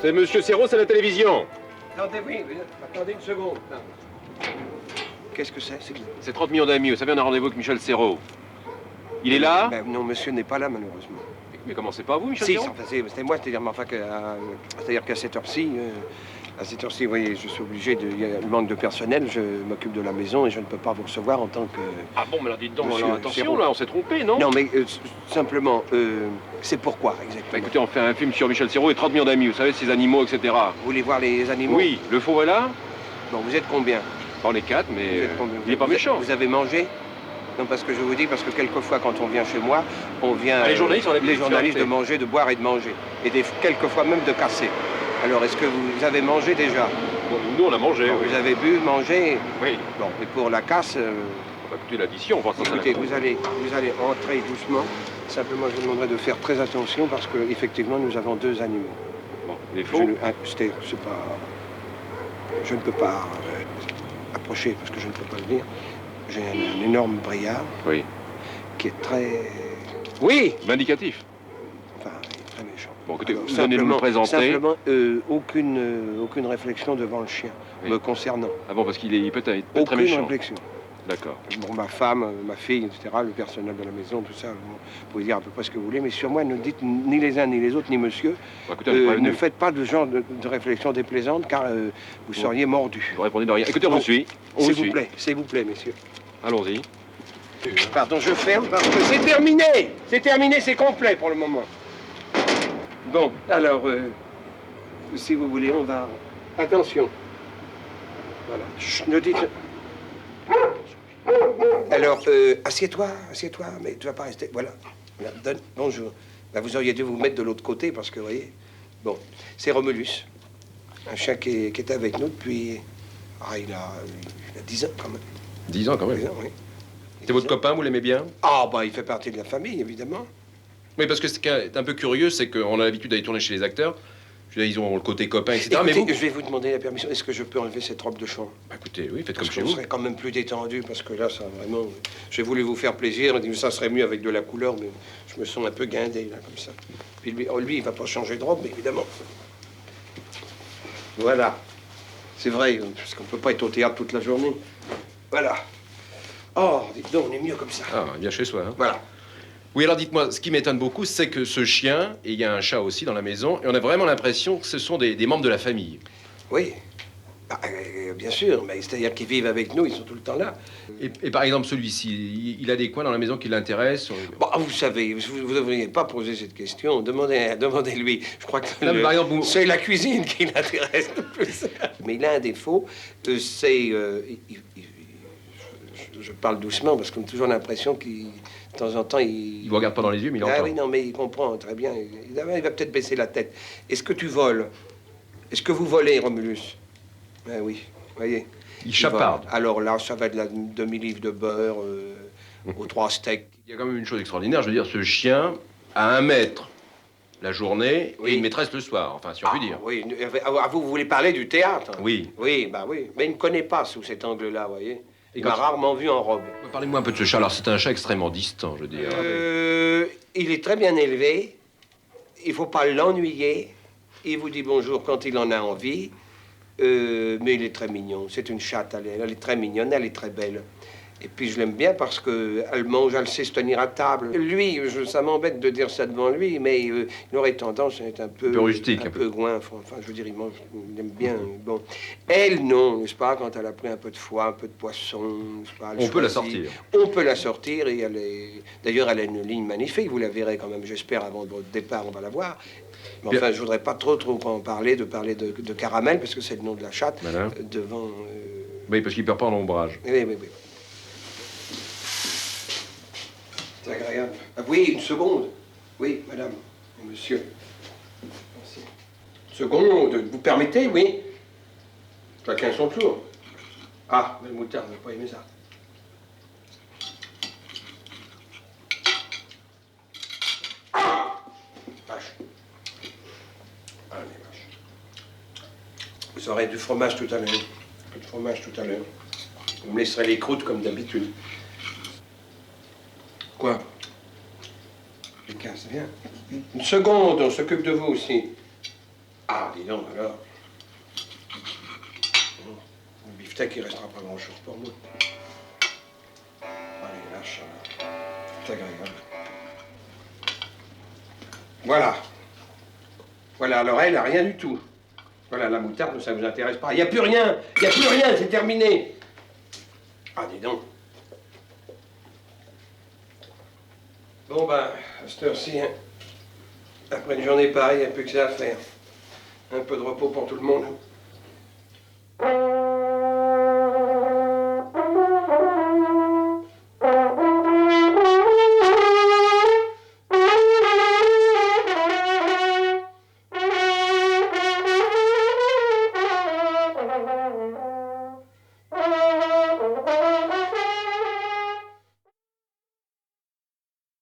C'est Monsieur Serrault, c'est la télévision. Attendez, oui, attendez une seconde. Qu'est-ce que c'est? C'est 30 millions d'amis. Vous savez, on a rendez-vous avec Michel Serrault. Il est là? Ben, non, monsieur n'est pas là, malheureusement. Mais comment, c'est pas vous, Michel Si, Serrault? enfin, c'est moi, c'est-à-dire, mais enfin, c'est-à-dire qu'à cette heure-ci, vous voyez, je suis obligé de... Il y a le manque de personnel, je m'occupe de la maison et je ne peux pas vous recevoir en tant que... Ah bon, mais alors dites donc, Monsieur alors, attention, Serrault. là, on s'est trompé, non? Non, mais simplement, c'est pourquoi, exactement? Bah écoutez, on fait un film sur Michel Serrault et 30 millions d'amis, vous savez, ces animaux, etc. Vous voulez voir les animaux? Oui, le faux est là. Bon, vous êtes combien? On est 4, Vous mais êtes combien? il est pas méchant. Vous avez mangé? Non, parce que je vous dis, parce que quelquefois, quand on vient chez moi, on vient... Ah, les journalistes, on a les journalistes de manger, de boire et de manger. Et quelquefois même de casser. Alors, est-ce que vous avez mangé déjà? Bon, nous, on a mangé, Bon, oui. Vous avez bu, mangé? Oui. Bon, et pour la casse... Bah, écoutez, l'addition, on va s'en écoutez, vous allez entrer doucement. Simplement, je vous demanderai de faire très attention parce que effectivement, nous avons 2 animaux. Bon, les faux. C'est pas... Je ne peux pas approcher parce que je ne peux pas le dire. J'ai un énorme briard. Oui. Qui est très... Oui! Vindicatif. Enfin, il est très méchant. Bon, écoutez, Alors, vous venez de me présenter. Simplement, aucune réflexion devant le chien, Oui. me concernant. Ah bon, parce qu'il peut être très Aucune méchant. réflexion. D'accord. Bon, ma femme, ma fille, etc., le personnel de la maison, tout ça, vous pouvez dire à peu près ce que vous voulez, mais sur moi, ne dites ni les uns, ni les autres, ni monsieur. Bon, écoutez, on est prévenu. Ne faites pas de genre de réflexion déplaisante, car vous seriez mordu. Vous répondez de rien. Écoutez, on vous suit. On vous suit. S'il vous plaît, messieurs. Allons-y. Pardon, je ferme parce que c'est terminé. C'est terminé, c'est complet pour le moment. Bon, alors, si vous voulez, on va... Attention. Voilà. Chut, ne dites... Alors, assieds-toi, mais tu vas pas rester... Voilà. Donne. Bonjour. Là, vous auriez dû vous mettre de l'autre côté parce que, vous voyez... Bon, c'est Romulus. Un chien qui est avec nous depuis... Ah, il a 10 ans, quand même. 10 ans, quand même. 10 ans, oui. C'est votre copain, vous l'aimez bien? Ah, bah, il fait partie de la famille, évidemment. Oui, parce que ce qui est un peu curieux, c'est qu'on a l'habitude d'aller tourner chez les acteurs. Je veux dire, ils ont le côté copain, etc. Écoutez, mais vous... je vais vous demander la permission. Est-ce que je peux enlever cette robe de chambre? Bah, écoutez, oui, faites comme Parce chez qu'on vous. serait quand même plus détendu, parce que là, ça vraiment... J'ai voulu vous faire plaisir, dit, ça serait mieux avec de la couleur, mais je me sens un peu guindé, là, comme ça. Puis lui, il va pas changer de robe, mais évidemment. Voilà. C'est vrai, parce qu'on peut pas être au théâtre toute la journée. Voilà. Oh, dites donc, on est mieux comme ça. Ah, bien chez soi, hein. Voilà. Oui, alors dites-moi, ce qui m'étonne beaucoup, c'est que ce chien, et il y a un chat aussi dans la maison, et on a vraiment l'impression que ce sont des membres de la famille. Oui. Bah, bien sûr, mais c'est-à-dire qu'ils vivent avec nous, ils sont tout le temps là. Et par exemple, celui-ci, il a des coins dans la maison qui l'intéressent? Bon, vous savez, vous ne devriez pas poser cette question. Demandez-lui. Je crois que Non, mais par exemple, c'est la cuisine qui l'intéresse le plus. Mais il a un défaut, c'est... je parle doucement parce qu'on a toujours l'impression qu'il... De temps en temps, il... Il vous regarde pas dans les yeux, mais il entend. Ah oui, non, mais il comprend très bien. Il va peut-être baisser la tête. Est-ce que tu voles? Est-ce que vous volez, Romulus? Ben oui, voyez. Il chaparde. Alors là, ça va de la demi-livre de beurre aux 3 steaks. Il y a quand même une chose extraordinaire, je veux dire, ce chien a 1 mètre la journée Oui. et une maîtresse le soir, enfin, si on peut dire. Oui, vous voulez parler du théâtre? Oui. Oui, bah oui. Mais il ne connaît pas sous cet angle-là, voyez. Il quand m'a rarement vu en robe. Parlez-moi un peu de ce chat. Alors, c'est un chat extrêmement distant, je veux dire. Il est très bien élevé. Il faut pas l'ennuyer. Il vous dit bonjour quand il en a envie. Mais il est très mignon. C'est une chatte, elle est très mignonne, elle est très belle. Et puis je l'aime bien parce qu'elle mange, elle sait se tenir à table. Lui, ça m'embête de dire ça devant lui, mais il aurait tendance à être un peu rustique, un peu goinfre. Enfin, je veux dire, il aime bien. Bon, elle, non, n'est-ce pas? Quand elle a pris un peu de foie, un peu de poisson, n'est-ce pas? On peut la sortir. On peut la sortir et elle est... D'ailleurs, elle a une ligne magnifique. Vous la verrez quand même, j'espère, avant votre départ, on va la voir. Mais enfin, je voudrais pas trop en parler, de Caramel, parce que c'est le nom de la chatte, Voilà. devant... Oui, parce qu'il perd pas en ombrage. Oui. C'est agréable. Ah, oui, une seconde. Oui, madame, monsieur. Merci. Une seconde, vous permettez, oui? Chacun son tour. Ah, mais le moutarde n'a pas aimé ça. Vache. Ah, les vaches. Vous aurez du fromage tout à l'heure. Un peu de fromage tout à l'heure. Vous me laisserez les croûtes comme d'habitude. Quoi? Les 15, viens. Une seconde, on s'occupe de vous aussi. Ah, dis donc, alors. Le beefsteak, il restera pas grand-chose pour moi. Allez, lâche, c'est agréable. Voilà. Voilà, alors elle, rien du tout. Voilà, la moutarde, ça vous intéresse pas. Il n'y a plus rien, il n'y a plus rien, c'est terminé. Ah, dis donc. Bon, ben, à cette heure-ci, hein, après une journée pareille, il n'y a plus que ça à faire. Un peu de repos pour tout le monde.